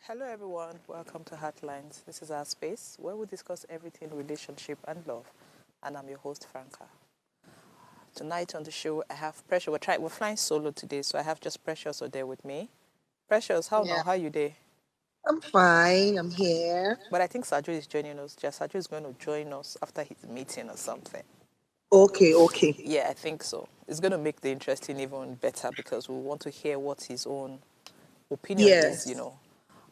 Hello, everyone. Welcome to Heartlines. This is our space where we discuss everything relationship and love. And I'm your host, Franca. Tonight on the show, I have Precious. We're flying solo today, so I have just Precious there with me. Precious, how now? Yeah, How you day? I'm fine. I'm here. But I think Saju is joining us. Just Saju is going to join us after his meeting or something. Okay, okay. Yeah, I think so. It's going to make the interesting even better because we want to hear what his own opinion is. Yes.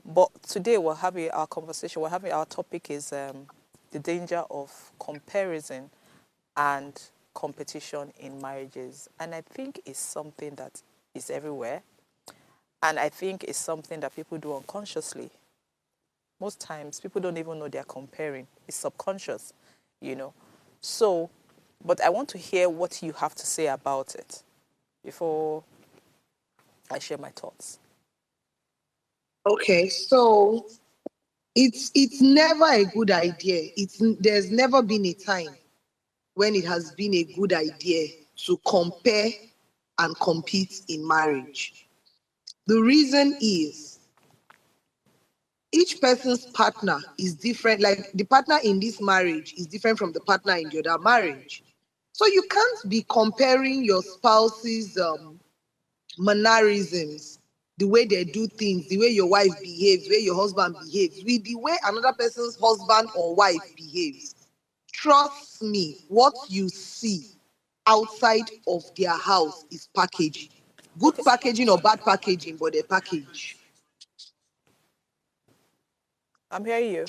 But today we're having our conversation. Our topic is the danger of comparison and competition in marriages, and I think it's something that is everywhere, and I think it's something that people do unconsciously. Most times, people don't even know they're comparing. It's subconscious, you know. So, but I want to hear what you have to say about it before I share my thoughts. Okay. So it's never a good idea. There's never been a time when it has been a good idea to compare and compete in marriage. The reason is each person's partner is different. Like the partner in this marriage is different from the partner in the other marriage. So you can't be comparing your spouse's mannerisms, the way they do things, the way your wife behaves, the way your husband behaves, with the way another person's husband or wife behaves. Trust me, what you see outside of their house is packaging. Good Okay, packaging or bad packaging, but they package. I'm hearing you.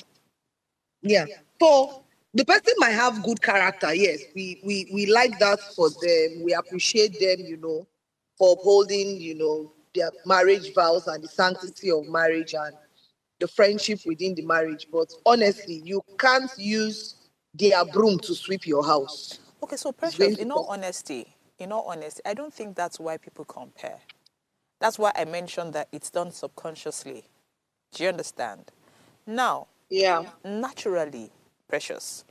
Yeah. So the person might have good character. Yes, we like that for them. We appreciate them, for upholding, their marriage vows and the sanctity of marriage and the friendship within the marriage. But honestly, you can't use their broom to sweep your house. Okay, so It's Precious, going to cost. in all honesty, I don't think that's why people compare. That's why I mentioned that it's done subconsciously. Do you understand? Now, Yeah. naturally, Precious,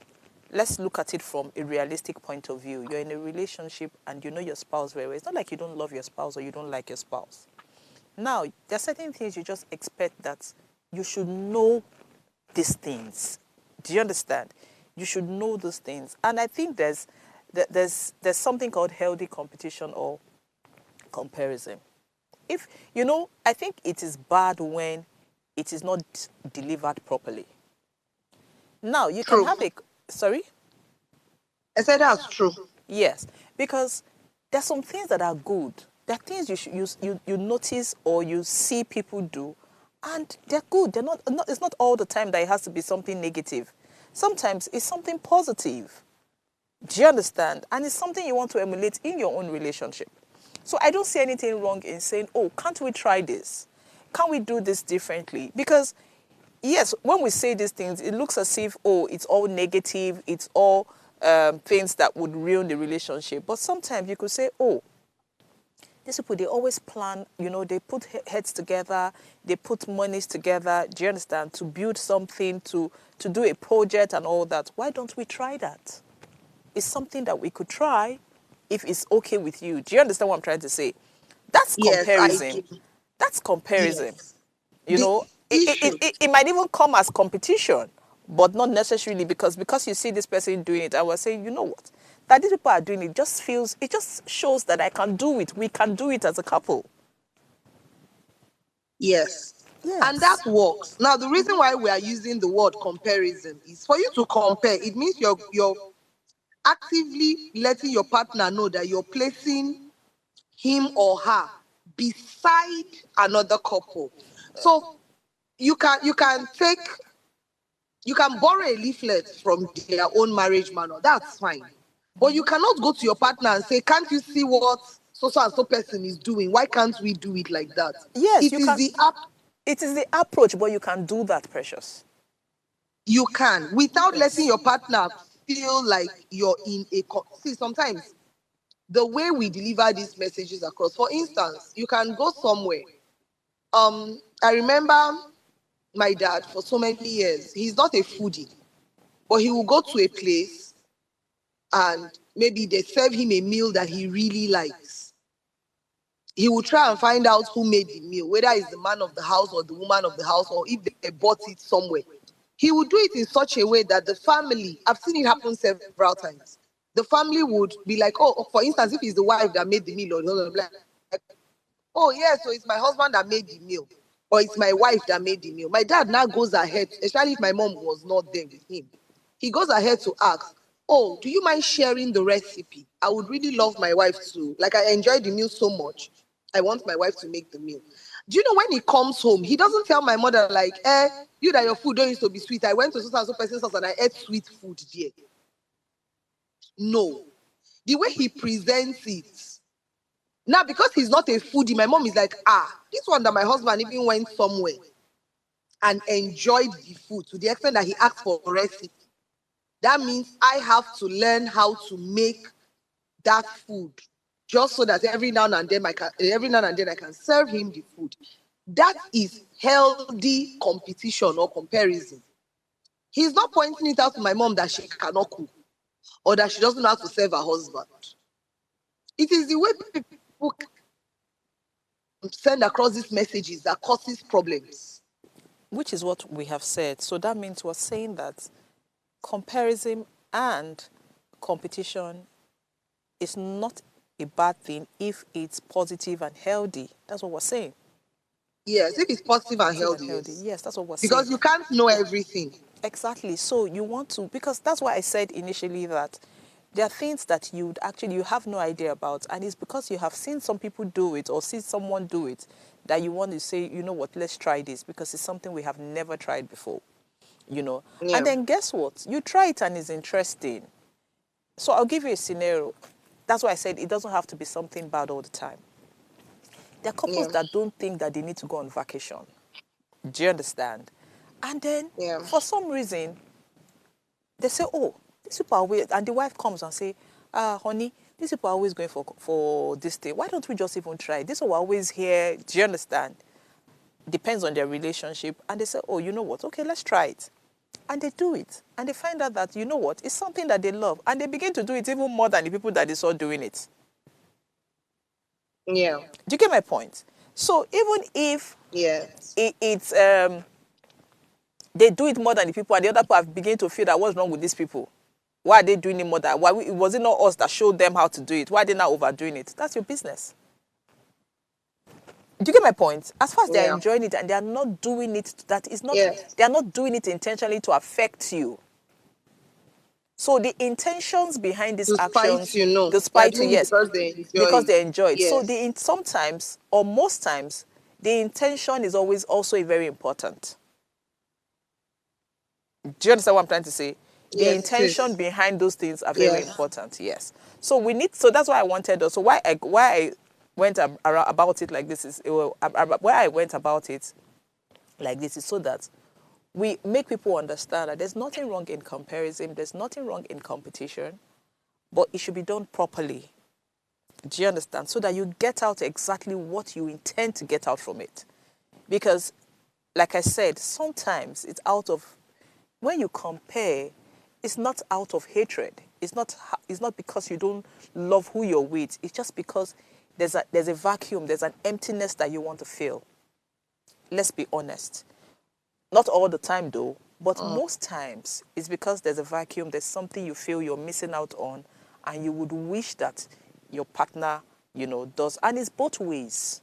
let's look at it from a realistic point of view. You're in a relationship and you know your spouse very well. It's not like you don't love your spouse or you don't like your spouse. Now, there are certain things you just expect that you should know these things. Do you understand? You should know those things. And I think there's something called healthy competition or comparison. If I think it is bad when it is not delivered properly. Now, you can True. have a sorry? I said that's true. Yes, because there's some things that are good. There are things you notice or you see people do, and they're good. They're not. It's not all the time that it has to be something negative. Sometimes it's something positive. Do you understand? And it's something you want to emulate in your own relationship. So I don't see anything wrong in saying, "Oh, can't we try this? Can we do this differently?" Because yes, when we say these things, it looks as if, oh, it's all negative, it's all things that would ruin the relationship. But sometimes you could say, oh, these people, they always plan, they put heads together, they put monies together, do you understand, to build something, to do a project and all that. Why don't we try that? It's something that we could try if it's okay with you. Do you understand what I'm trying to say? That's Yes, I do. comparison. That's comparison. Yes. You The know, issue. it might even come as competition, but not necessarily because you see this person doing it. I was saying, you know what? That these people are doing it just shows that I can do it. We can do it as a couple. Yes. And that Yes. works. Now, the reason why we are using the word comparison is for you to compare. It means you're actively letting your partner know that you're placing him or her beside another couple. So you can borrow a leaflet from their own marriage manual. That's fine. But you cannot go to your partner and say, can't you see what so and so person is doing? Why can't we do it like that? Yes, It you is can. the app. It is the approach, but you can do that, Precious. You can, without letting Yes. your partner feel like you're in a see, sometimes the way we deliver these messages across, for instance, you can go somewhere. I remember my dad for so many years. He's not a foodie, but he will go to a place and maybe they serve him a meal that he really likes. he will try and find out who made the meal, whether it's the man of the house or the woman of the house, or if they bought it somewhere. He would do it in such a way that the family, I've seen it happen several times. The family would be like, oh, for instance, if it's the wife that made the meal, or like, oh, yeah, so it's my husband that made the meal, or it's my wife that made the meal. My dad now goes ahead, especially if my mom was not there with him, he goes ahead to ask, oh, do you mind sharing the recipe? I would really love my wife to, like, I enjoy the meal so much. I want my wife to make the meal. Do you know when he comes home, he doesn't tell my mother, like, you that your food don't used to be sweet. I went to so and so person's house and I ate sweet food there. No. The way he presents it. Now, because he's not a foodie, my mom is like, this one that my husband even went somewhere and enjoyed the food to the extent that he asked for a recipe. That means I have to learn how to make that food, just so that every now and then I can serve him the food. That is healthy competition or comparison. He's not pointing it out to my mom that she cannot cook or that she doesn't know how to serve her husband. It is the way people send across these messages that causes problems. Which is what we have said. So that means we're saying that comparison and competition is not a bad thing if it's positive and healthy. That's what we're saying. Yes, if it's positive and healthy. Yes, that's what we're saying. Because you can't know everything. Exactly. So you want to, because that's why I said initially that there are things that you have no idea about, and it's because you have seen some people do it or see someone do it that you want to say, you know what, let's try this because it's something we have never tried before, Yeah. And then guess what? You try it and it's interesting. So I'll give you a scenario. That's why I said it doesn't have to be something bad all the time. There are couples that don't think that they need to go on vacation. Do you understand? And then for some reason, they say, oh, these people are always, and the wife comes and say, honey, these people are always going for this day. Why don't we just even try? This will always hear. Do you understand? Depends on their relationship. And they say, oh, you know what? Okay, let's try it. And they do it. And they find out that, you know what? It's something that they love. And they begin to do it even more than the people that they saw doing it. Yeah. Do you get my point? So even if it's they do it more than the people, and the other people have begun to feel that what's wrong with these people? Why are they doing it more than? Was it not us that showed them how to do it? Why are they not overdoing it? That's your business. Do you get my point? As far as they're enjoying it and they are not doing it, that is not. They are not doing it intentionally to affect you. So the intentions behind these actions, despite you, yes, because they enjoy it. So sometimes or most times, the intention is always also very important. Do you understand what I'm trying to say? The intention behind those things are very important. Yes. So we need. So that's why I wanted. So why I went about it like this is why I went about it like this is so that we make people understand that there's nothing wrong in comparison. There's nothing wrong in competition, but it should be done properly. Do you understand? So that you get out exactly what you intend to get out from it. Because, like I said, sometimes it's out of, when you compare, it's not out of hatred. It's not because you don't love who you're with. It's just because there's a vacuum, there's an emptiness that you want to fill. Let's be honest. Not all the time though, but most times it's because there's a vacuum, there's something you feel you're missing out on, and you would wish that your partner, does. And it's both ways.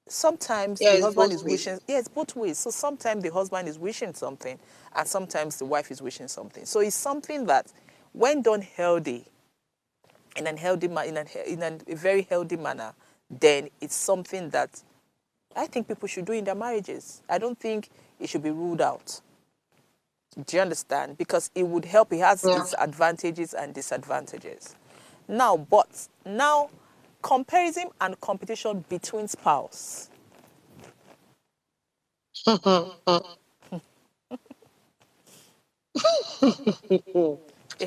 Sometimes the husband is wishing, it's both ways. So sometimes the husband is wishing something, and sometimes the wife is wishing something. So it's something that, when done healthy, in a very healthy manner, then it's something that I think people should do in their marriages. I don't think it should be ruled out. Do you understand? Because it would help. It has its advantages and disadvantages. Now, comparison and competition between spouse. It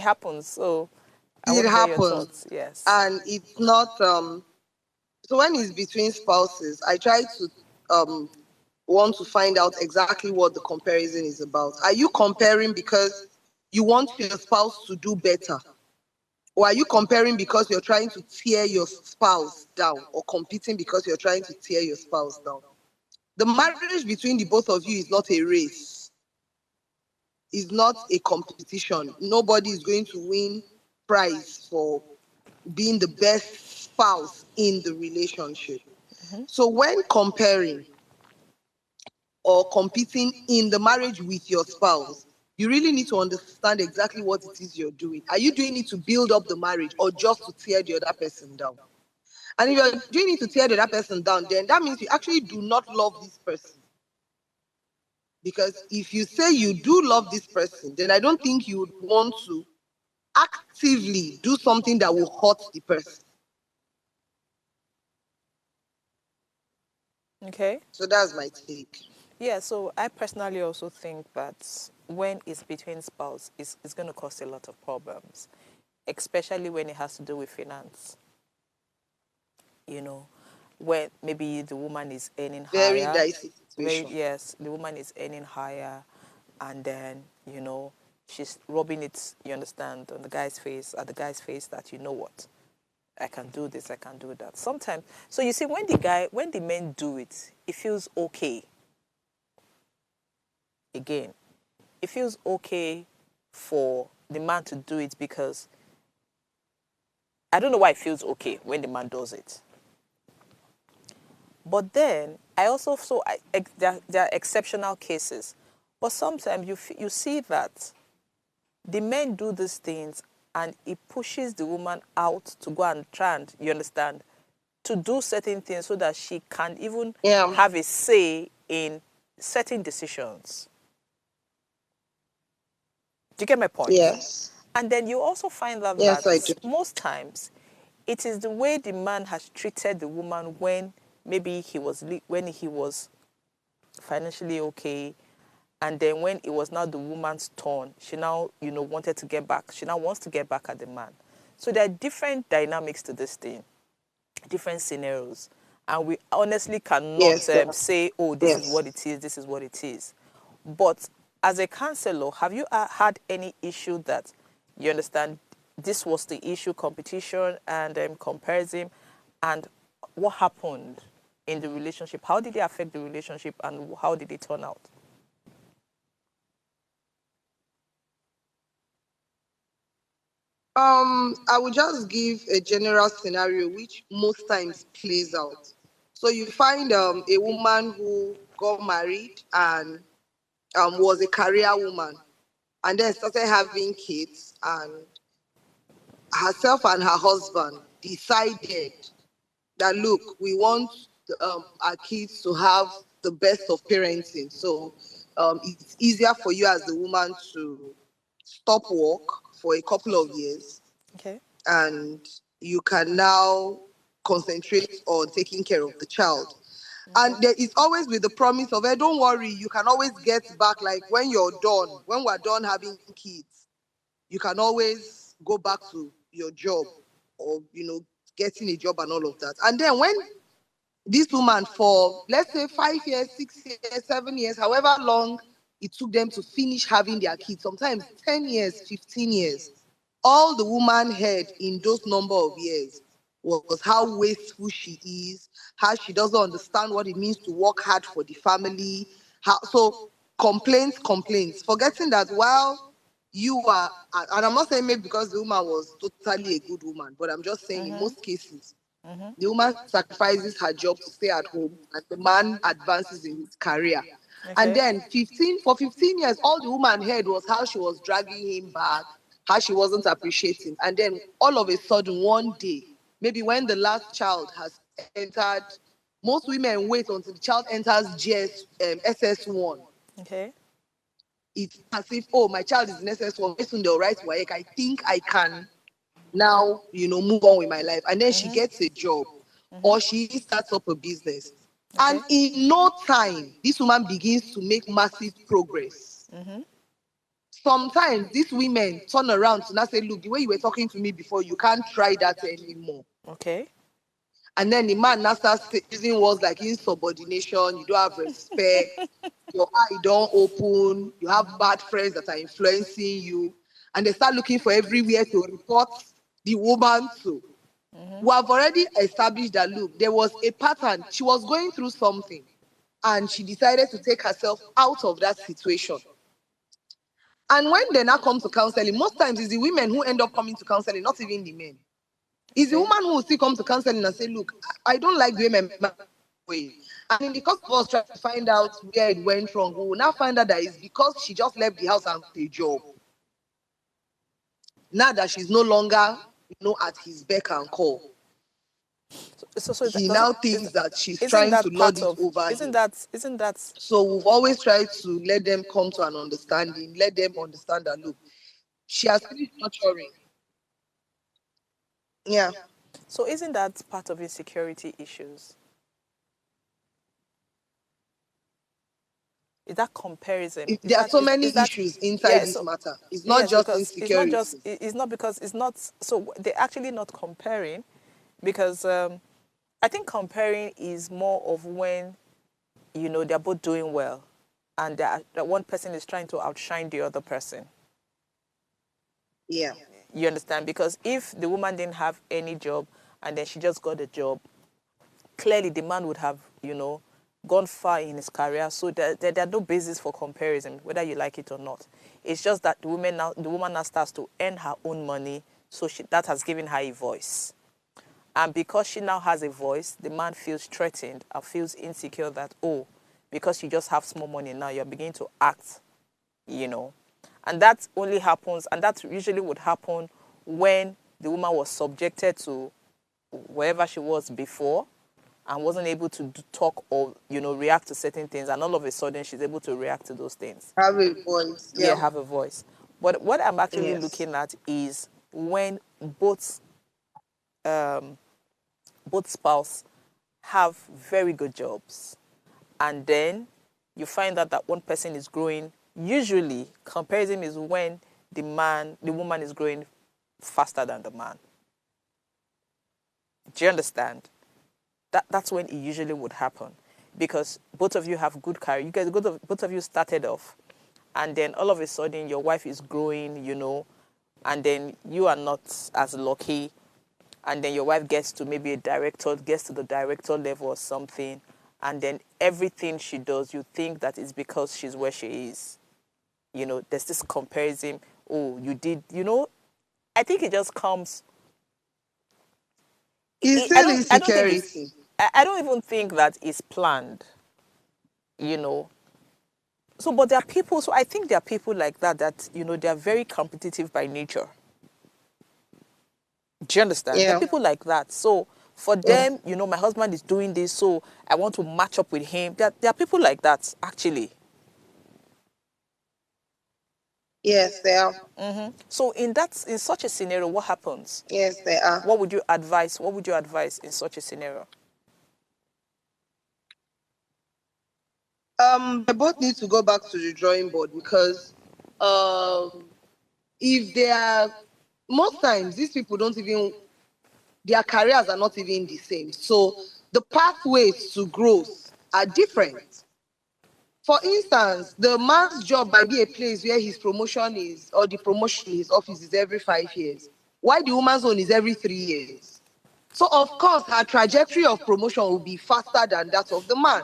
happens. So it happens. Yes. And it's not so when it's between spouses, I try to want to find out exactly what the comparison is about. Are you comparing because you want your spouse to do better? Or are you comparing because you're trying to tear your spouse down, or competing because you're trying to tear your spouse down? The marriage between the both of you is not a race. It's not a competition. Nobody is going to win prize for being the best spouse in the relationship. So when comparing or competing in the marriage with your spouse, you really need to understand exactly what it is you're doing. Are you doing it to build up the marriage or just to tear the other person down? And if you're doing it to tear the other person down, then that means you actually do not love this person. Because if you say you do love this person, then I don't think you would want to actively do something that will hurt the person. Okay. So that's my take. Yeah, so I personally also think that when it's between spouse, it's going to cause a lot of problems, especially when it has to do with finance. You know, where maybe the woman is earning Very higher. dicey Very, situation. yes, the woman is earning higher, and then, she's rubbing it, you understand, on the guy's face, at the guy's face that, you know what, I can do this, I can do that. Sometimes, so you see, when the men do it, it feels okay. Again, it feels okay for the man to do it because I don't know why it feels okay when the man does it. But then I also there are exceptional cases, but sometimes you see that the men do these things and it pushes the woman out to go and try and, you understand, to do certain things so that she can even Yeah. have a say in certain decisions. Do you get my point? Yes. And then you also find out Yes, that I do. most times it is the way the man has treated the woman when maybe when he was financially okay, and then when it was now the woman's turn, she now wanted to get back. She now wants to get back at the man. So there are different dynamics to this thing, different scenarios, and we honestly cannot Yes, there are. say, oh, this is what Yes. it is, this is what it is. But as a counselor, have you had any issue that you understand this was the issue, competition and comparison, and what happened in the relationship? How did it affect the relationship, and how did it turn out? I would just give a general scenario which most times plays out. So you find a woman who got married and was a career woman, and then started having kids, and herself and her husband decided that, look, we want our kids to have the best of parenting. So it's easier for you as the woman to stop work for a couple of years, Okay. and you can now concentrate on taking care of the child. And there is always with the promise of, hey, don't worry, you can always get back, like when you're done, when we're done having kids, you can always go back to your job, or getting a job and all of that. And then when this woman, for let's say 5 years, 6 years, 7 years, however long it took them to finish having their kids, sometimes 10 years, 15 years, all the woman heard in those number of years was how wasteful she is, how she doesn't understand what it means to work hard for the family. So complaints, complaints, forgetting that while you are, and I'm not saying maybe because the woman was totally a good woman, but I'm just saying in most cases, the woman sacrifices her job to stay at home, and the man advances in his career. And Okay. then 15 years, all the woman heard was how she was dragging him back, how she wasn't appreciating. And then all of a sudden, one day, maybe when the last child has entered, most women wait until the child enters SS1. Okay. It's as if, oh, my child is in SS1, based on the right WAEC, I think I can now, move on with my life. And then she gets a job, or she starts up a business. And Okay. in no time, this woman begins to make massive progress. Sometimes these women turn around to now say, look, the way you were talking to me before, you can't try that anymore. Okay. And then the man now starts using words like insubordination, you don't have respect, your eye don't open, you have bad friends that are influencing you. And they start looking for everywhere to report the woman too. We have already established that, look, there was a pattern. She was going through something and she decided to take herself out of that situation. And when they now come to counseling, most times it's the women who end up coming to counseling, not even the men. It's the woman who will still come to counseling and say, look, I don't like the way my man way. And in the course of us trying to find out where it went wrong, we will now find out that it's because she just left the house and got a job. Now that she's no longer, at his beck and call. So He now thinks that she's isn't trying that to part lord it of over isn't him. that So we've always tried to let them come to an understanding, let them understand that, look, she has finished nurturing. Yeah. so isn't that part of insecurity issues? Is that comparison? There are so many Is that issues inside yeah? this So matter. It's not yes, just because insecurity. it's not because it's not so they're actually not comparing, because I think comparing is more of when they're both doing well, and that one person is trying to outshine the other person. Yeah. You understand? Because if the woman didn't have any job and then she just got a job, clearly the man would have, gone far in his career. So there are no basis for comparison, whether you like it or not. It's just that the woman now starts to earn her own money, so that has given her a voice. And because she now has a voice, the man feels threatened and feels insecure that, oh, because you just have small money now, you're beginning to act, And that only happens, and that usually would happen when the woman was subjected to wherever she was before and wasn't able to talk or, react to certain things. And all of a sudden, she's able to react to those things. Have a voice. Yeah, Yeah. have a voice. But what I'm actually Yes. looking at is when um, both spouse have very good jobs, and then you find out that one person is growing. Usually comparison is when the woman is growing faster than the man. Do you understand? That's when it usually would happen, because both of you have good career. You guys, both of you started off, and then all of a sudden your wife is growing, and then you are not as lucky, and then your wife gets to maybe gets to the director level or something, and then everything she does, you think that it's because she's where she is. There's this comparison. Oh, you did, I think it just comes. It's I still don't. I don't think it's. insecurity. I don't even think that it's planned. You know. So, but there are people. So I think there are people like that. They are very competitive by nature. Do you understand? There are Yeah. people like that. So for Yeah. them, my husband is doing this, so I want to match up with him. There are people like that actually. Yes, they are. So in such a scenario, what happens? Yes, they are. What would you advise? What would you advise in such a scenario? They both need to go back to the drawing board, because if they are, most times these people don't even, their careers are not even the same. So the pathways to growth are different. For instance, the man's job might be a place where his promotion is, or the promotion in his office is every 5 years, while the woman's own is every 3 years. So of course, her trajectory of promotion will be faster than that of the man.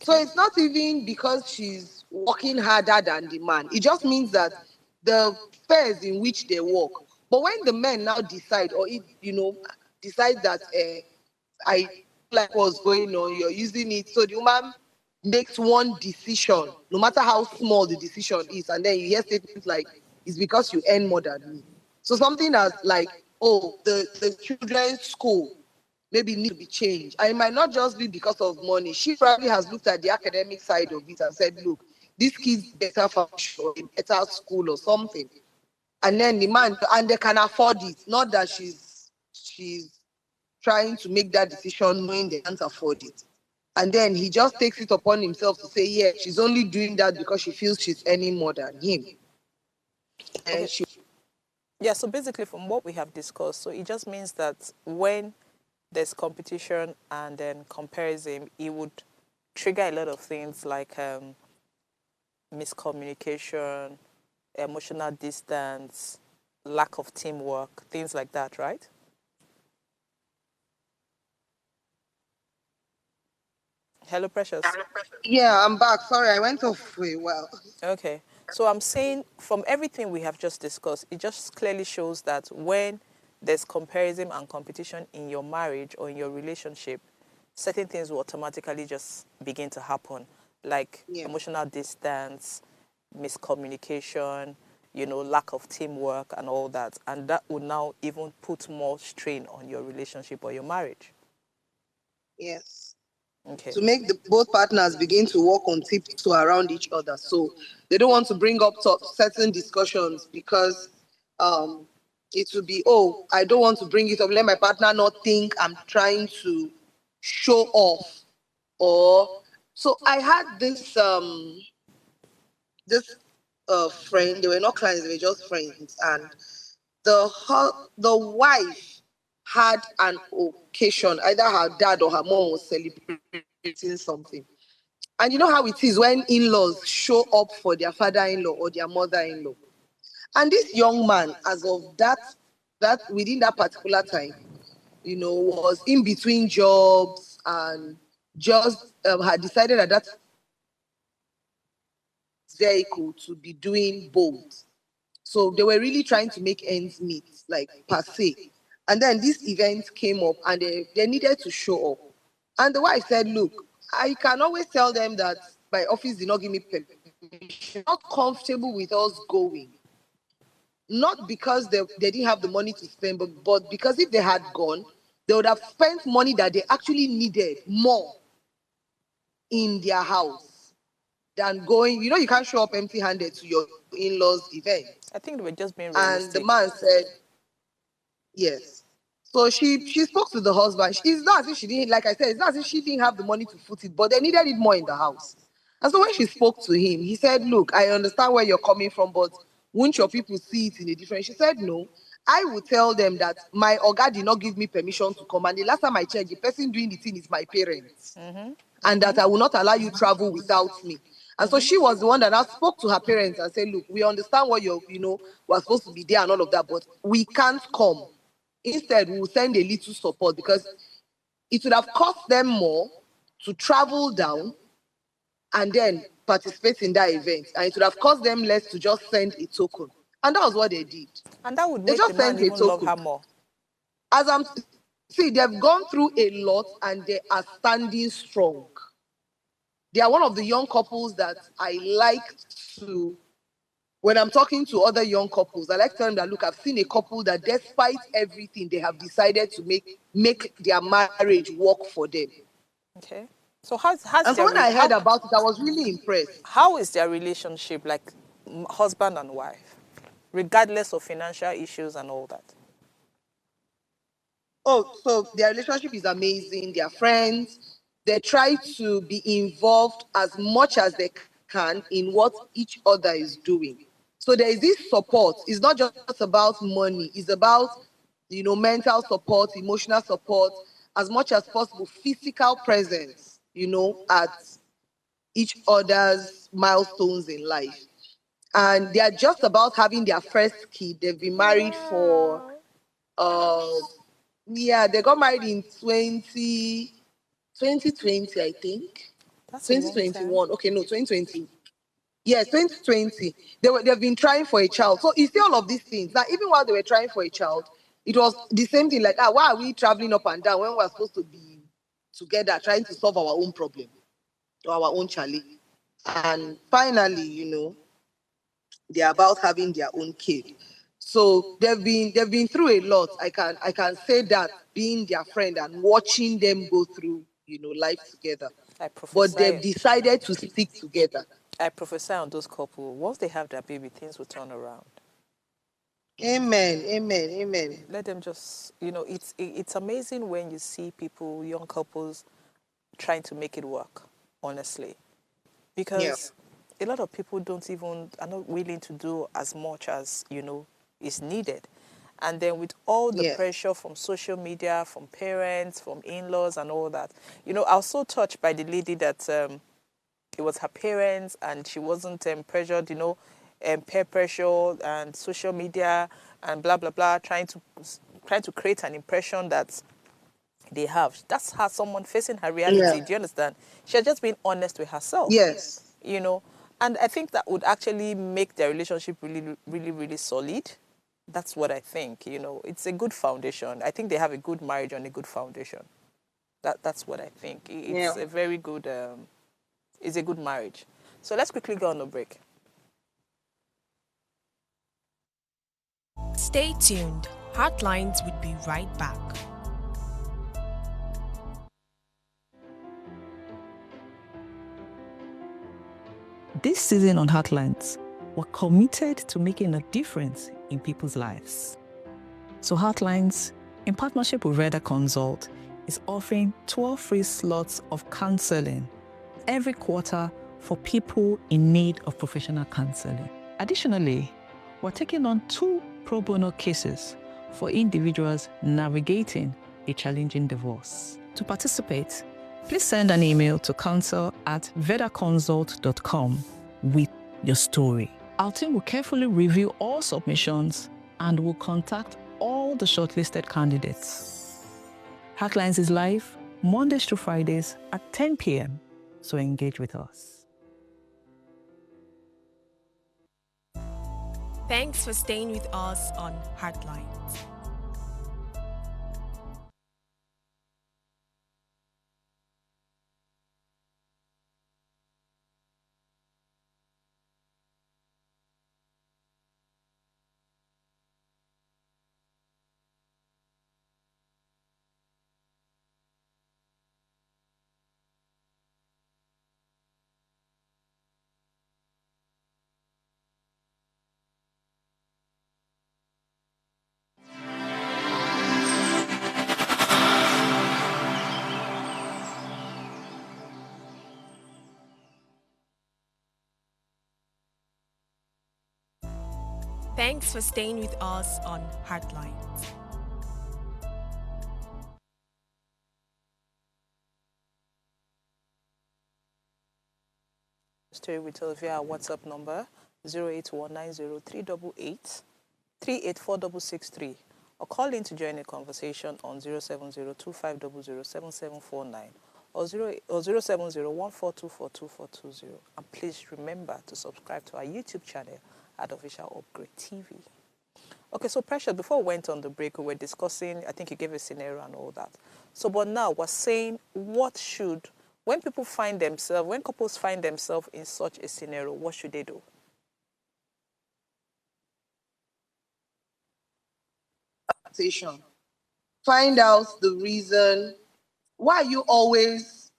So it's not even because she's working harder than the man. It just means that the spheres in which they work. But when the men now decide, or decide that I like what's going on, you're using it. So the woman makes one decision, no matter how small the decision is, and then you hear statements like, it's because you earn more than me. So something that's like, oh, the children's school maybe need to be changed. And it might not just be because of money. She probably has looked at the academic side of it and said, look, these kids better function or a better school or something. And then the man, and they can afford it. Not that she's trying to make that decision knowing they can't afford it. And then he just takes it upon himself to say, yeah, she's only doing that because she feels she's earning more than him. And Okay. Yeah. So basically, from what we have discussed, so it just means that when there's competition and then comparison, it would trigger a lot of things like miscommunication, emotional distance, lack of teamwork, things like that, right? Hello, Precious. Yeah, I'm back. Sorry, I went off for a while. Okay. So I'm saying from everything we have just discussed, it just clearly shows that when there's comparison and competition in your marriage or in your relationship, certain things will automatically just begin to happen, like Yeah. emotional distance, miscommunication, lack of teamwork and all that. And that would now even put more strain on your relationship or your marriage. Yes. Okay. To make the both partners begin to walk on tiptoe around each other. So they don't want to bring up certain discussions because um, it will be, oh, I don't want to bring it up. Let my partner not think I'm trying to show off. Or so I had this friend. They were not clients; they were just friends, and the wife had an occasion. Either her dad or her mom was celebrating something. And you know how it is when in-laws show up for their father-in-law or their mother-in-law. And this young man, as of that within that particular time, was in between jobs and just had decided at that vehicle to be doing both. So they were really trying to make ends meet, like per se. And then this event came up and they needed to show up. And the wife said, look, I can always tell them that my office did not give me permission. Not comfortable with us going. Not because they didn't have the money to spend, but because if they had gone, they would have spent money that they actually needed more in their house than going. You can't show up empty handed to your in law's event. I think they were just being And the realistic. man said, yes. So she spoke to the husband. It's not as if she didn't, like I said, it's not as if she didn't have the money to foot it, but they needed it more in the house. And so when she spoke to him, he said, look, I understand where you're coming from, but won't your people see it in a different? She said, no. I would tell them that my Oga did not give me permission to come. And the last time I checked, the person doing the thing is my parents. And that I will not allow you travel without me. And so she was the one that now spoke to her parents and said, look, we understand what we're supposed to be there and all of that, but we can't come. Instead, we'll send a little support because it would have cost them more to travel down and then participate in that event. And it would have cost them less to just send a token. And that was what they did. And that would They make the just man sent a even love token. her more. As I'm see, they've gone through a lot and they are standing strong. They are one of the young couples that I like to, when I'm talking to other young couples, I like to tell them that, look, I've seen a couple that despite everything, they have decided to make their marriage work for them. Okay. So how's And so their when I heard about it, I was really impressed. how is their relationship like husband and wife, regardless of financial issues and all that? Oh, so their relationship is amazing. They're friends. They try to be involved as much as they can in what each other is doing. So there is this support. It's not just about money. It's about, mental support, emotional support, as much as possible, physical presence, at each other's milestones in life. And they are just about having their first kid. They've been married for Wow. uh, yeah, they got married in 2020, I think. That's a long time. 2021. Okay, no, 2020. Yes, 2020. They've been trying for a child. So you see all of these things. Now, even while they were trying for a child, it was the same thing. Like, why are we traveling up and down when we're supposed to be together trying to solve our own problem or our own challenge? And finally, they're about having their own kid. So they've been through a lot. I can say that being their friend and watching them go through, life together. I But they've prophesy. decided to stick together. I prophesy on those couple. Once they have their baby, things will turn around. Amen. Amen. Amen. Let them just, it's amazing when you see people, young couples, trying to make it work. Honestly, Yeah. because a lot of people are not willing to do as much as is needed. And then with all the Yes. pressure from social media, from parents, from in-laws and all that, I was so touched by the lady that it was her parents and she wasn't pressured, peer pressure and social media and blah blah blah, trying to create an impression that they have. That's how someone facing her reality. Yeah. Do you understand? She has just been honest with herself. Yes. You know, and I think that would actually make their relationship really, really, really solid. That's what I think. You know, it's a good foundation. I think they have a good marriage on a good foundation. That's what I think. Yeah. It's a very good. It's a good marriage. So let's quickly go on a break. Stay tuned. Heartlines would be right back. This season on Heartlines, we're committed to making a difference in people's lives. So Heartlines, in partnership with Reda Consult, is offering 12 free slots of counseling every quarter for people in need of professional counseling. Additionally, we're taking on 2 pro bono cases for individuals navigating a challenging divorce. To participate, please send an email to counsel@vedaconsult.com with your story. Our team will carefully review all submissions and will contact all the shortlisted candidates. Heartlines is live Mondays to Fridays at 10 p.m. So engage with us. Thanks for staying with us on Heartlines. Thanks for staying with us on Heartlines. Story with us via our WhatsApp number 081903883846663 or call in to join a conversation on 07025007749 or 07014242420. And please remember to subscribe to our YouTube channel at Official Upgrade TV. Okay, so Precious, before we went on the break, we were discussing, I think you gave a scenario and all that. So, but now we're saying when couples find themselves in such a scenario, what should they do? Find out the reason. Why do you always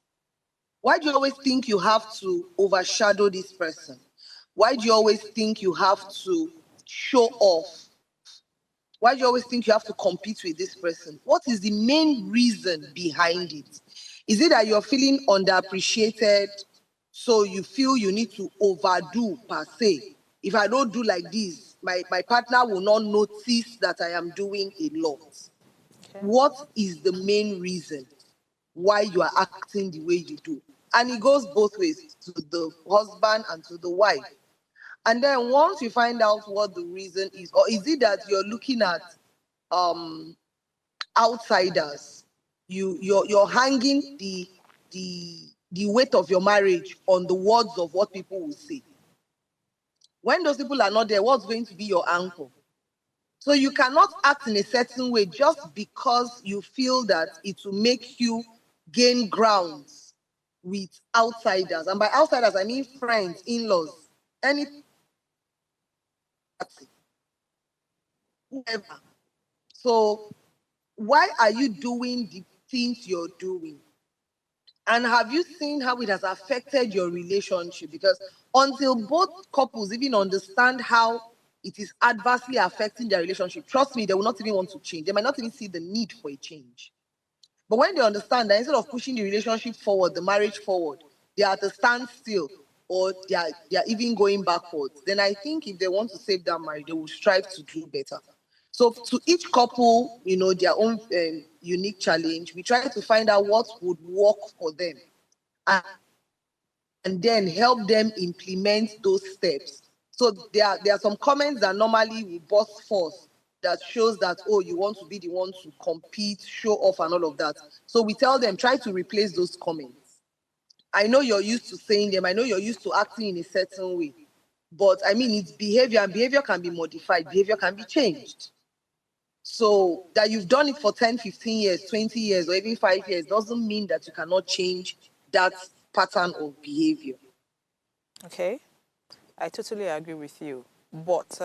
think you have to overshadow this person? Why do you always think you have to show off? Why do you always think you have to compete with this person? What is the main reason behind it? Is it that you're feeling underappreciated, so you feel you need to overdo per se? If I don't do like this, my partner will not notice that I am doing a lot. Okay. What is the main reason why you are acting the way you do? And it goes both ways, to the husband and to the wife. And then once you find out what the reason is, or is it that you're looking at outsiders, you're hanging the weight of your marriage on the words of what people will say. When those people are not there, what's going to be your anchor? So you cannot act in a certain way just because you feel that it will make you gain grounds with outsiders. And by outsiders, I mean friends, in-laws, anything, whoever. So why are you doing the things you're doing? And have you seen how it has affected your relationship? Because until both couples even understand how it is adversely affecting their relationship, trust me, they will not even want to change. They might not even see the need for a change. But when they understand that instead of pushing the relationship forward, the marriage forward, they are at a standstill or they are even going backwards, then I think if they want to save that marriage, they will strive to do better. So to each couple, their own unique challenge, we try to find out what would work for them and then help them implement those steps. So there are some comments that normally we burst forth that shows that, oh, you want to be the one to compete, show off and all of that. So we tell them, try to replace those comments. I know you're used to saying them. I know you're used to acting in a certain way. But I mean, it's behavior, and behavior can be modified. Behavior can be changed. So that you've done it for 10, 15 years, 20 years, or even 5 years doesn't mean that you cannot change that pattern of behavior. Okay, I totally agree with you. But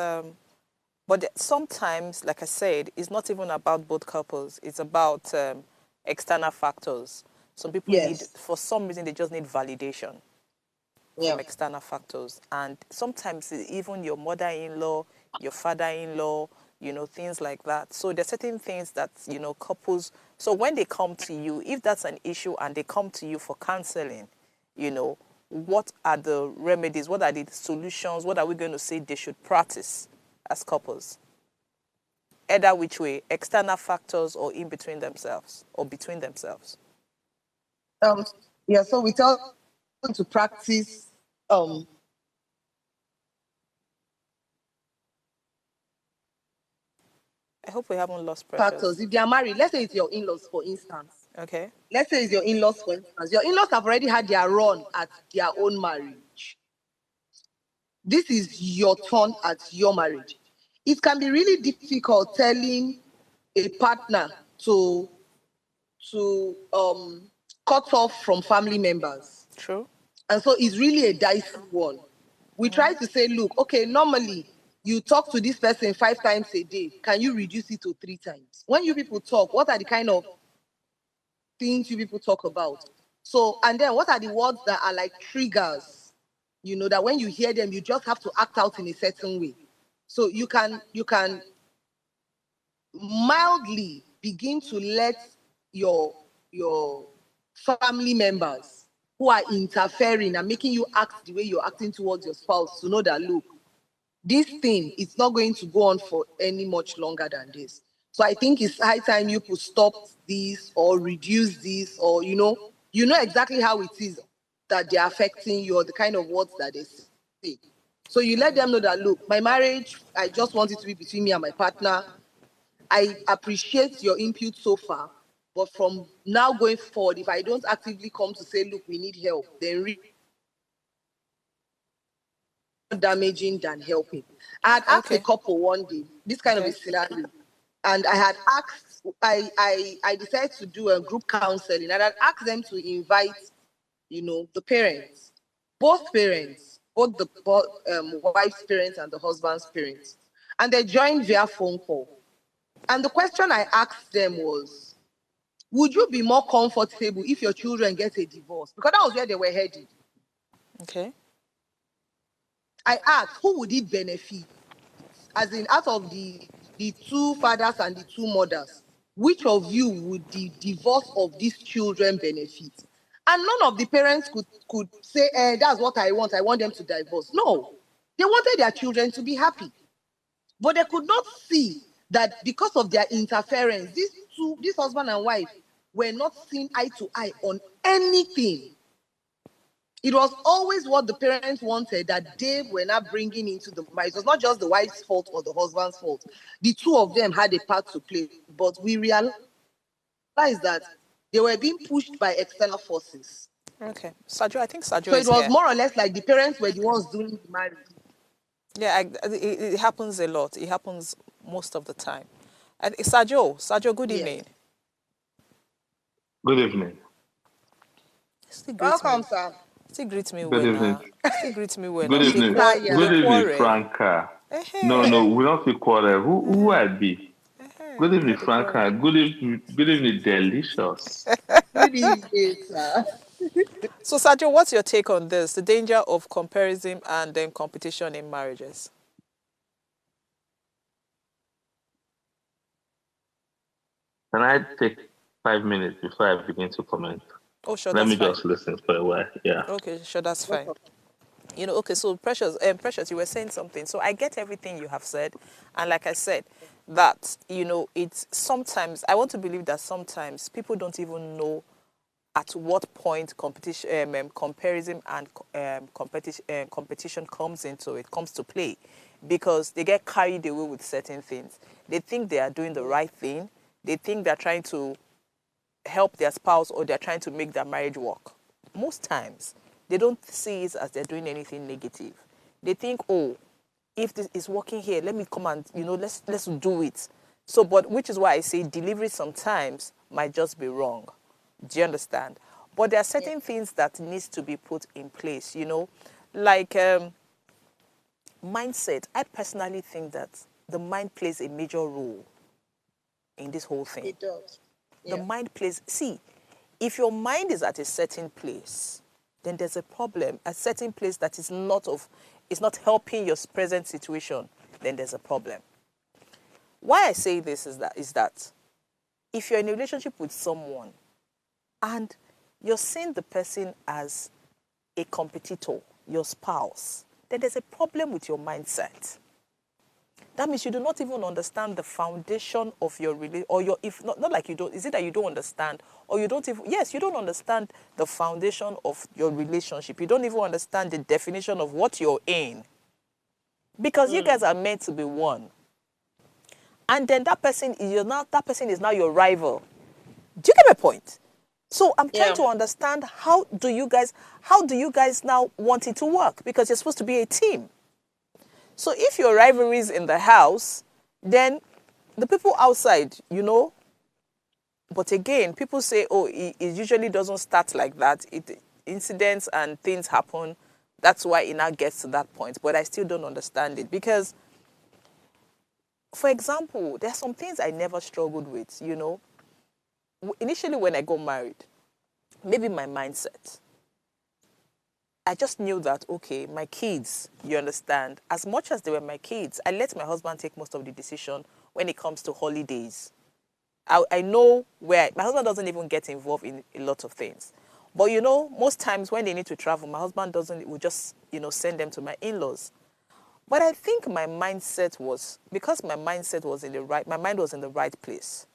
sometimes, like I said, it's not even about both couples. It's about external factors. Some people need, Yes. for some reason, they just need validation Yeah. from external factors. And sometimes even your mother-in-law, your father-in-law, things like that. So there's certain things that, couples, so when they come to you, if that's an issue and they come to you for counseling, what are the remedies? What are the solutions? What are we going to say they should practice as couples? Either which way, external factors or in between themselves or between themselves. Yeah, so we tell them to practice I hope we haven't lost factors. Precious. If they are married, let's say it's your in-laws, for instance. Okay. Let's say it's your in-laws, for instance. Your in-laws have already had their run at their own marriage. This is your turn at your marriage. It can be really difficult telling a partner to cut off from family members. True. And so it's really a dicey one. We try to say, look, okay, normally you talk to this person 5 times a day. Can you reduce it to 3 times? When you people talk, what are the kind of things you people talk about? So, and then what are the words that are like triggers? That when you hear them, you just have to act out in a certain way. So you can mildly begin to let your family members who are interfering and making you act the way you're acting towards your spouse to know that, look, this thing is not going to go on for any much longer than this. So I think it's high time you could stop this or reduce this, or exactly how it is that they're affecting you or the kind of words that they say. So you let them know that, look, my marriage, I just want it to be between me and my partner. I appreciate your input so far, but from now going forward, if I don't actively come to say, look, we need help, then really more damaging than helping. I had asked a couple one day, this kind of a scenario, and I had asked, I decided to do a group counseling, and I'd asked them to invite, the parents, both the wife's parents and the husband's parents, and they joined via phone call. And the question I asked them was, would you be more comfortable if your children get a divorce? Because that was where they were headed. Okay. I asked, who would it benefit? As in, out of the 2 fathers and the 2 mothers, which of you would the divorce of these children benefit? And none of the parents could say, that's what I want them to divorce. No, they wanted their children to be happy. But they could not see that because of their interference, this husband and wife were not seeing eye to eye on anything. It was always what the parents wanted that they were not bringing into the marriage. It was not just the wife's fault or the husband's fault. The 2 of them had a part to play. But we realized that they were being pushed by external forces. Okay. Sajo, I think Sajo So is it was here. more or less like the parents were the ones doing the marriage. Yeah, it happens a lot. It happens most of the time. Sajo, good evening. Yes. Good evening. Still greet Welcome, me. sir. Still greet me Good when evening. Still greet me when Good evening. Good evening, Franca. No, we don't feel quarrel. Who I be? Good evening, Franca. Good evening, Delicious. Good evening, sir. So, Sajo, what's your take on this? The danger of comparison and then competition in marriages? Can I take 5 minutes before I begin to comment? Oh, sure, Let that's me fine. just listen for a while. Yeah. Okay, sure, that's fine. Okay, so Precious, you were saying something. So I get everything you have said. And like I said, that, it's sometimes, I want to believe that sometimes people don't even know at what point comparison and competition comes to play, because they get carried away with certain things. They think they are doing the right thing. They think they're trying to help their spouse, or they're trying to make their marriage work. Most times, they don't see it as they're doing anything negative. They think, oh, if this is working here, let me come and, let's do it. So, but which is why I say delivery sometimes might just be wrong. Do you understand? But there are certain things that needs to be put in place, like mindset. I personally think that the mind plays a major role in this whole thing. It does. The mind plays, see, if your mind is at a certain place, then there's a problem. A certain place that is not helping your present situation, then there's a problem. Why I say this is that if you're in a relationship with someone and you're seeing the person as a competitor, your spouse, then there's a problem with your mindset. That means you do not even understand the foundation of your relationship, or not like you don't. Is it that you don't understand, or you don't even? Yes, you don't understand the foundation of your relationship. You don't even understand the definition of what you're in, because you guys are meant to be one. And then that person is now your rival. Do you get my point? So I'm trying to understand how do you guys now want it to work, because you're supposed to be a team. So if your rivalry is in the house, then the people outside, but again, people say, oh, it usually doesn't start like that. Incidents and things happen. That's why it now gets to that point. But I still don't understand it, because, for example, there are some things I never struggled with, Initially when I got married, maybe my mindset, I just knew that, okay, my kids, you understand, as much as they were my kids, I let my husband take most of the decision when it comes to holidays. I know where, my husband doesn't even get involved in a lot of things. But, most times when they need to travel, my husband will just, send them to my in-laws. But I think my mindset was, because my mindset was my mind was in the right place.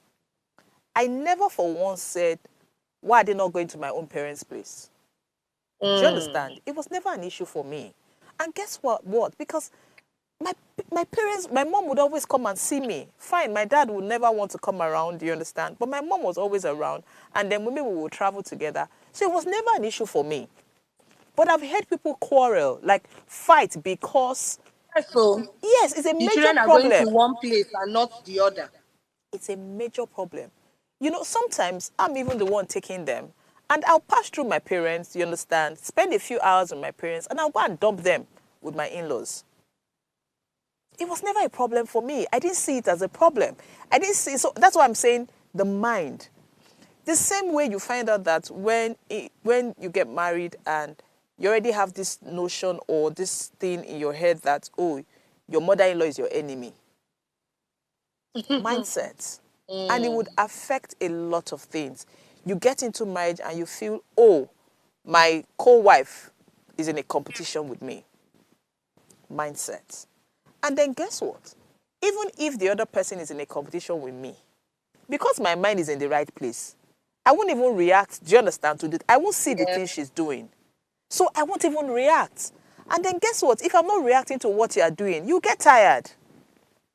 I never for once said, why are they not going to my own parents' place? Do you understand? It was never an issue for me. And guess what? Because my parents, my mom would always come and see me. Fine, my dad would never want to come around, do you understand? But my mom was always around. And then maybe we would travel together. So it was never an issue for me. But I've heard people quarrel, like fight, because... So, yes, it's a major children are problem. going to one place and not the other. It's a major problem. Sometimes I'm even the one taking them. And I'll pass through my parents, you understand, spend a few hours with my parents, and I'll go and dump them with my in-laws. It was never a problem for me. I didn't see it as a problem. So that's why I'm saying the mind. The same way you find out that when you get married and you already have this notion or this thing in your head that, oh, your mother-in-law is your enemy. Mindset. And it would affect a lot of things. You get into marriage and you feel, oh, my co-wife is in a competition with me. Mindset. And then guess what? Even if the other person is in a competition with me, because my mind is in the right place, I won't even react, do you understand, to that? I won't see the things she's doing. So I won't even react. And then guess what? If I'm not reacting to what you are doing, you get tired.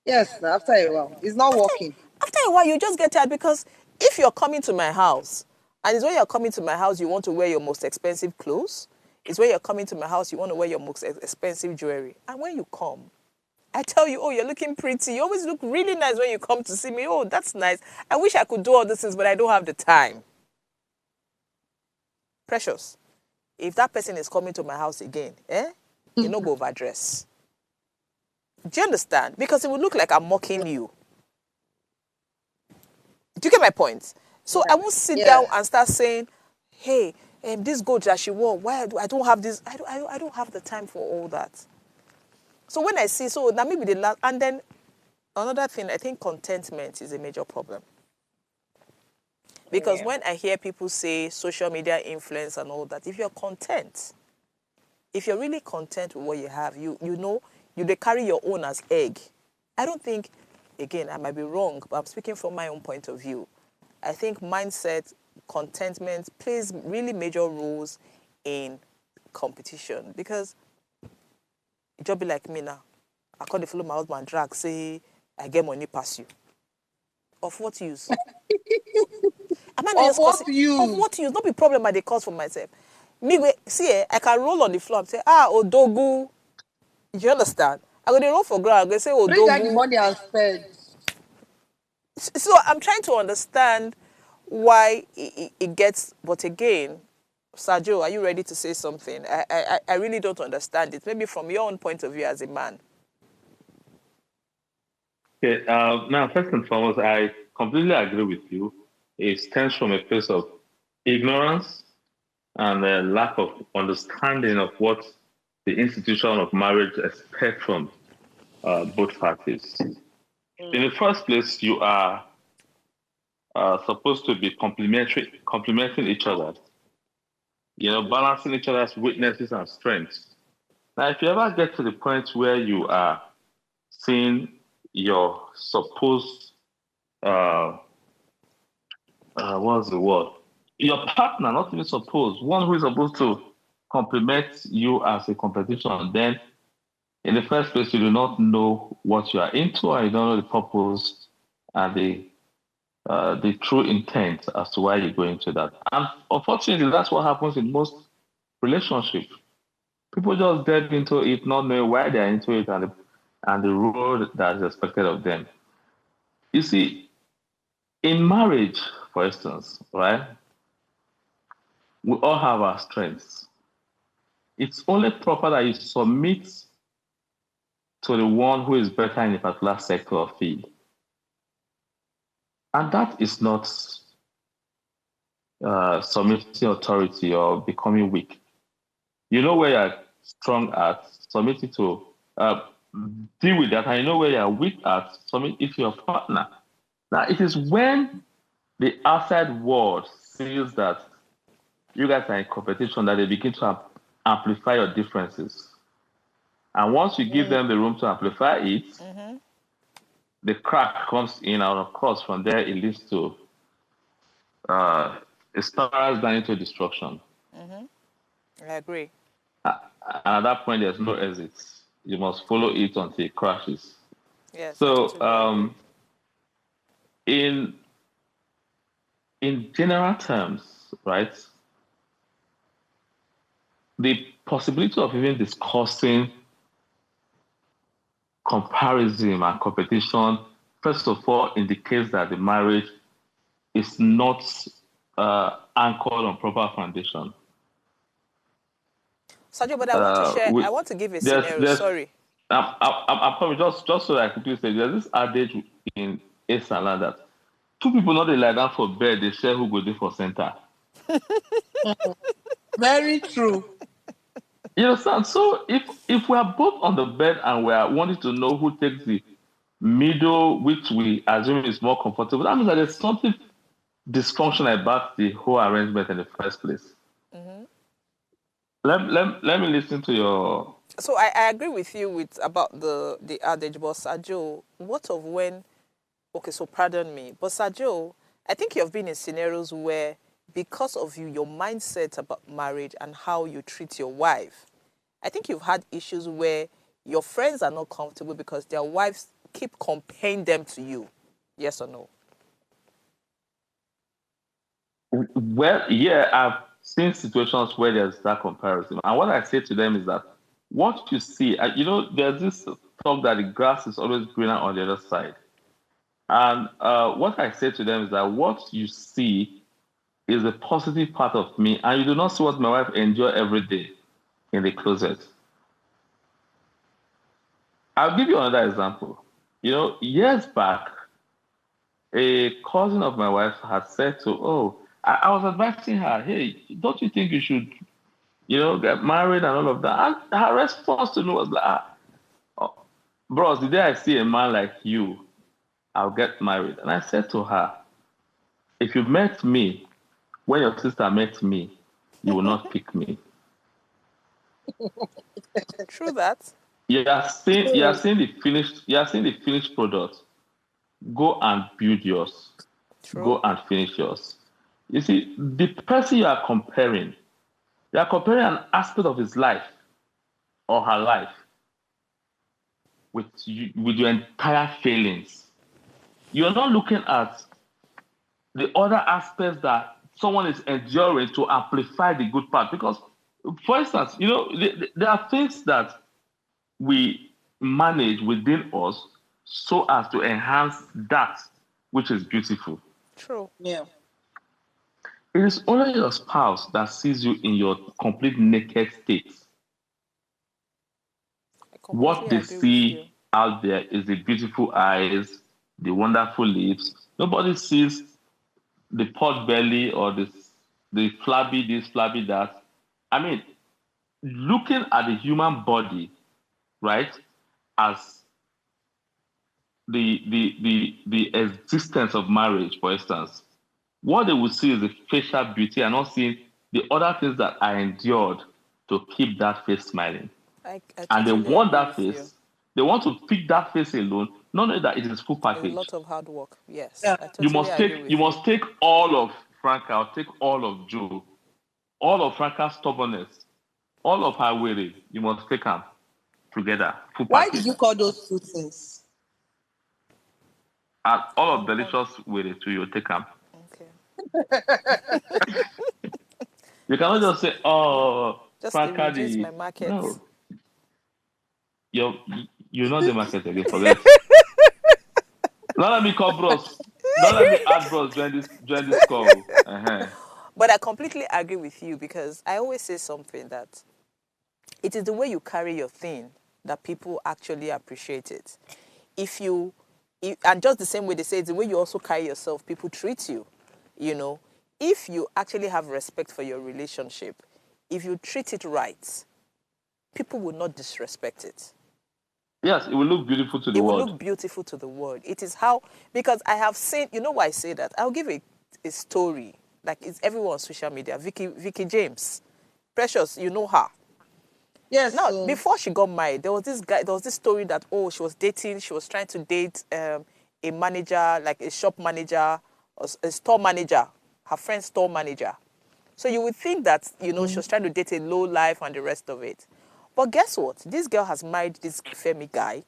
Yes, after a while. It's not working. After a while, you just get tired, because if you're coming to my house, and it's when you're coming to my house, you want to wear your most expensive clothes. It's when you're coming to my house, you want to wear your most expensive jewelry. And when you come, I tell you, oh, you're looking pretty. You always look really nice when you come to see me. Oh, that's nice. I wish I could do all these things, but I don't have the time. Precious. If that person is coming to my house again, you don't go overdress. Do you understand? Because it would look like I'm mocking you. Do you get my point? So I won't sit down and start saying, hey, this gold that she wore, why I don't have this? I don't have the time for all that. So when I see, so that maybe the last, and then another thing, I think contentment is a major problem. Because when I hear people say social media influence and all that, if you're content, if you're really content with what you have, you carry your own as egg. I don't think, again, I might be wrong, but I'm speaking from my own point of view. I think mindset contentment plays really major roles in competition, because it just be like me now. I can't follow my husband drag, say I get money pass you. Of what use? Am I not Of just what causing, use? of what use? Not be problem I dey cause for myself. See, I can roll on the floor and say, Odogu. You understand? I go dey roll for ground, I go say Bring out the Odogu. money and spend. So I'm trying to understand why it gets, but again, Sergio, are you ready to say something? I really don't understand it. Maybe from your own point of view as a man. Okay, now, first and foremost, I completely agree with you. It stems from a place of ignorance and a lack of understanding of what the institution of marriage expects from both parties. In the first place, you are supposed to be complementing each other, balancing each other's weaknesses and strengths. Now, if you ever get to the point where you are seeing your supposed uh, what's the word? Your partner, not even supposed, one who is supposed to complement you as a competition, then in the first place, you do not know what you are into, and you don't know the purpose and the true intent as to why you go into that. And unfortunately, that's what happens in most relationships. People just delve into it, not knowing why they're into it and the role that is expected of them. You see, in marriage, for instance, right, we all have our strengths. It's only proper that you submit to the one who is better in a particular sector or field. And that is not submitting authority or becoming weak. You know where you're strong at, submit it to deal with that, and you know where you're weak at, submit it to your partner. Now, it is when the outside world sees that you guys are in competition that they begin to amplify your differences. And once you give them the room to amplify it, the crack comes in, and of course, from there it leads to it spirals down into destruction. I agree. And at that point, there's no exit. You must follow it until it crashes. Yes. So, in general terms, right, the possibility of even discussing comparison and competition, first of all, indicates that the marriage is not anchored on proper foundation. Sergio, but I want to share. I want to give a scenario. Sorry. I'm probably just so that I quickly say, there's this adage in Esala that two people not they lie down for bed, they share who go there for center. Very true. You understand? So if we are both on the bed and we are wanting to know who takes the middle, which we assume is more comfortable, that means that there's something dysfunctional about the whole arrangement in the first place. Let me listen to your. So I agree with you about the adage, but Sergio, what of when? Okay, so pardon me, but Sergio, I think you've been in scenarios where, because of your mindset about marriage and how you treat your wife, I think you've had issues where your friends are not comfortable because their wives keep comparing them to you. Yes or no? Well, yeah, I've seen situations where there's that comparison. And what I say to them is that what you see, there's this talk that the grass is always greener on the other side. And what I say to them is that what you see is a positive part of me, and you do not see what my wife enjoys every day in the closet. I'll give you another example. Years back, a cousin of my wife had said I was advising her, hey, don't you think you should, get married and all of that? And her response to me was like, bros, the day I see a man like you, I'll get married. And I said to her, if you met me when your sister met me, you will not pick me. True that. You are seeing the finished product. Go and build yours. True. Go and finish yours. You see, the person you are comparing an aspect of his life or her life with with your entire feelings. You're not looking at the other aspects that someone is enduring to amplify the good part. Because, for instance, there are things that we manage within us so as to enhance that which is beautiful. True. Yeah. It is only your spouse that sees you in your complete naked state. I What completely they agree with you. see out there is the beautiful eyes, the wonderful lips. Nobody sees the pot belly or the flabby this, flabby that. I mean, looking at the human body, right, as the existence of marriage, for instance, what they will see is the facial beauty and not seeing the other things that are endured to keep that face smiling. I And they totally want agree that with you. face. They want to pick that face alone, not knowing that it is full It's a package. lot of hard work. Yes, Yeah. I You totally must take agree you with you. must take all of Franca, or take all of Joe, all of Franca's stubbornness, all of her worry. You must take them together, full Why did package, you call those two things? and all of On delicious worry too. You take them. okay. You cannot Just just say, "Oh, just to Franca, reduce my the market. no, you're you're not the market again. Forget. Don't let me call bros. Don't let me add bros join this call. Uh-huh. But I completely agree with you because I always say something that it is the way you carry your thing that people actually appreciate it. If you, and just the same way they say it's the way you also carry yourself, people treat you. You know, if you actually have respect for your relationship, if you treat it right, people will not disrespect it. Yes, it will look beautiful to the It will world. look beautiful to the world. It is how, because I have seen, you know why I say that? I'll give a story. Like it's everyone on social media. Vicky James. Precious, you know her. Yes. Now, So before she got married, there was this story that, oh, she was trying to date a manager, like a shop manager, or a store manager, her friend's store manager. So you would think that, she was trying to date a low life and the rest of it. But guess what? This girl has married this Femi guy,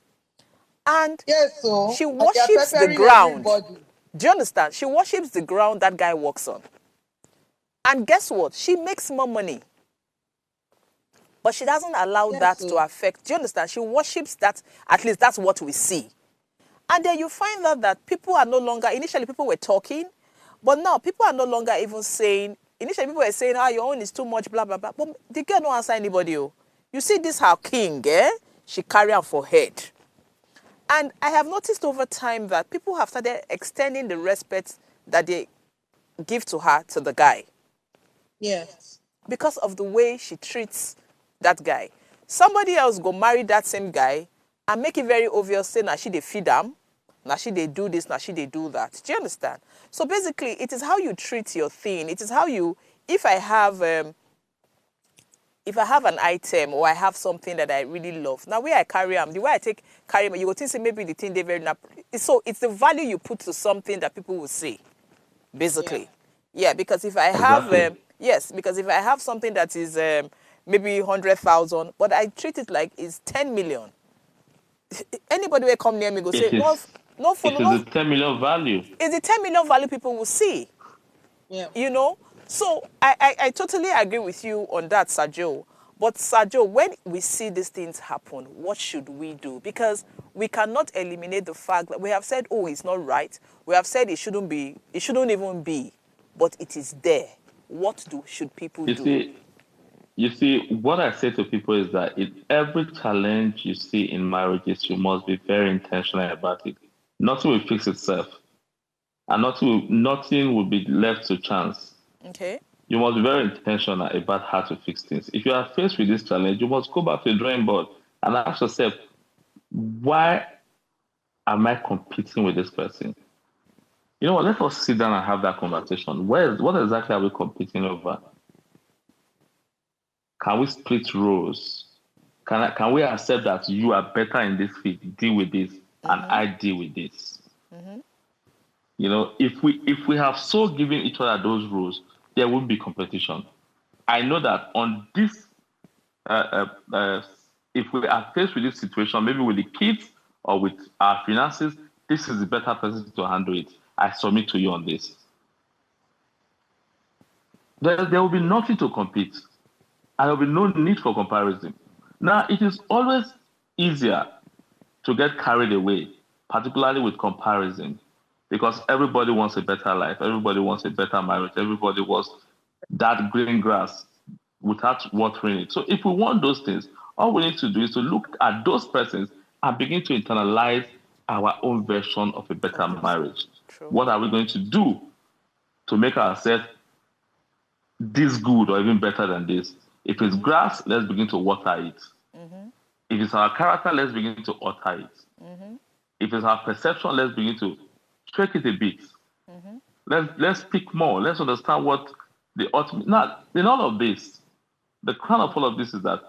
and yes. she So and they are worships the preparing ground. everybody. Do you understand? She worships the ground that guy walks on. And guess what? She makes more money. But she doesn't allow that Yes. to So affect. Do you understand? She worships that. At least that's what we see. And then you find out that people are no longer, initially people were talking, but now people are no longer even saying, initially people were saying, your own is too much, blah, blah, blah. But the girl don't answer anybody. Oh. You see this, her king, eh? She carry her for head. And I have noticed over time that people have started extending the respect that they give to her to the guy yes. because of the way she treats that guy. Somebody else go marry that same guy and make it very obvious, say, now she they feed them, now she they do this, now she they do that. Do you understand? So basically, it is how you treat your thing. It is how you, if I have an item or I have something that I really love, now where I carry them, the way I carry them, you will think say maybe the thing they very so it's the value you put to something that people will see, Yeah. basically. Yeah, because if I have Exactly. yes, because if I have something that is maybe 100,000, but I treat it like it's 10 million. Anybody will come near me go say, It no, is no it follow, is no. a 10 million value. It's the 10 million value people will see. Yeah. You know? So I totally agree with you on that, Sergio. But Sergio, when we see these things happen, what should we do? Because we cannot eliminate the fact that we have said, oh, it's not right. We have said it shouldn't be, it shouldn't even be, but it is there. What should people You do? see, you see, what I say to people is that every challenge you see in marriages, you must be very intentional about it. Nothing will fix itself, and nothing will be left to chance. Okay? You must be very intentional about how to fix things. If you are faced with this challenge, you must go back to the drawing board and ask yourself, why am I competing with this person? You know what? Let us sit down and have that conversation. What exactly are we competing over? Can we split roles? Can we accept that you are better in this field, deal with this, and I deal with this? You know, if we have so given each other those rules, there won't be competition. I know that on this, uh, uh, uh, if we are faced with this situation, maybe with the kids or with our finances, this is the better person to handle it. I submit to you on this. There will be nothing to compete. And there will be no need for comparison. Now, it is always easier to get carried away, particularly with comparison, because everybody wants a better life, everybody wants a better marriage, everybody wants that green grass without watering it. So if we want those things, all we need to do is to look at those persons and begin to internalize our own version of a better marriage. True. What are we going to do to make ourselves this good or even better than this? If it's grass, let's begin to water it. If it's our character, let's begin to alter it. If it's our perception, let's begin to tweak it a bit. Let's speak more. Let's understand what the ultimate. Now, in all of this, the crown of all of this is that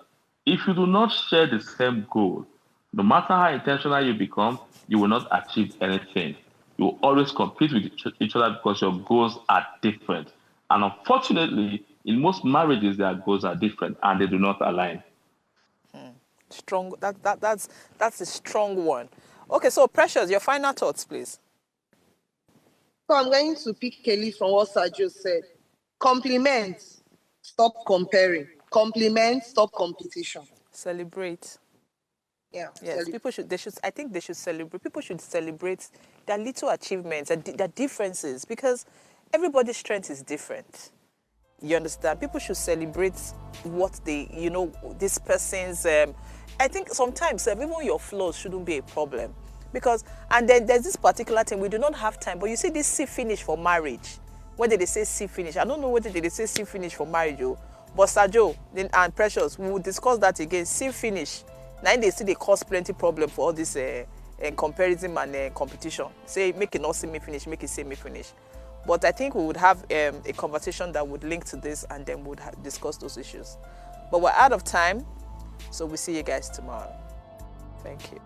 if you do not share the same goal, no matter how intentional you become, you will not achieve anything. You will always compete with each other because your goals are different. And unfortunately, in most marriages, their goals are different and they do not align. Strong. That's a strong one. Okay, so Precious, your final thoughts, please. So I'm going to pick a lead from what Sergio said. Compliment, stop comparing. Compliment, stop competition. Celebrate. Yeah. Yes, people should. I think they should celebrate. People should celebrate their little achievements and their differences, because everybody's strength is different. You understand? People should celebrate what this person's. I think sometimes even your flaws shouldn't be a problem, because and then there's this particular thing we do not have time. But you see this see finish for marriage. When did they say see finish? I don't know whether they say see finish for marriage, but Sergio and Precious, we will discuss that again. See finish. Now they see they cause plenty problem for all this comparison and competition. Say make it not see me finish, make it say me finish. But I think we would have a conversation that would link to this, and then we would discuss those issues. But we're out of time, so we'll see you guys tomorrow. Thank you.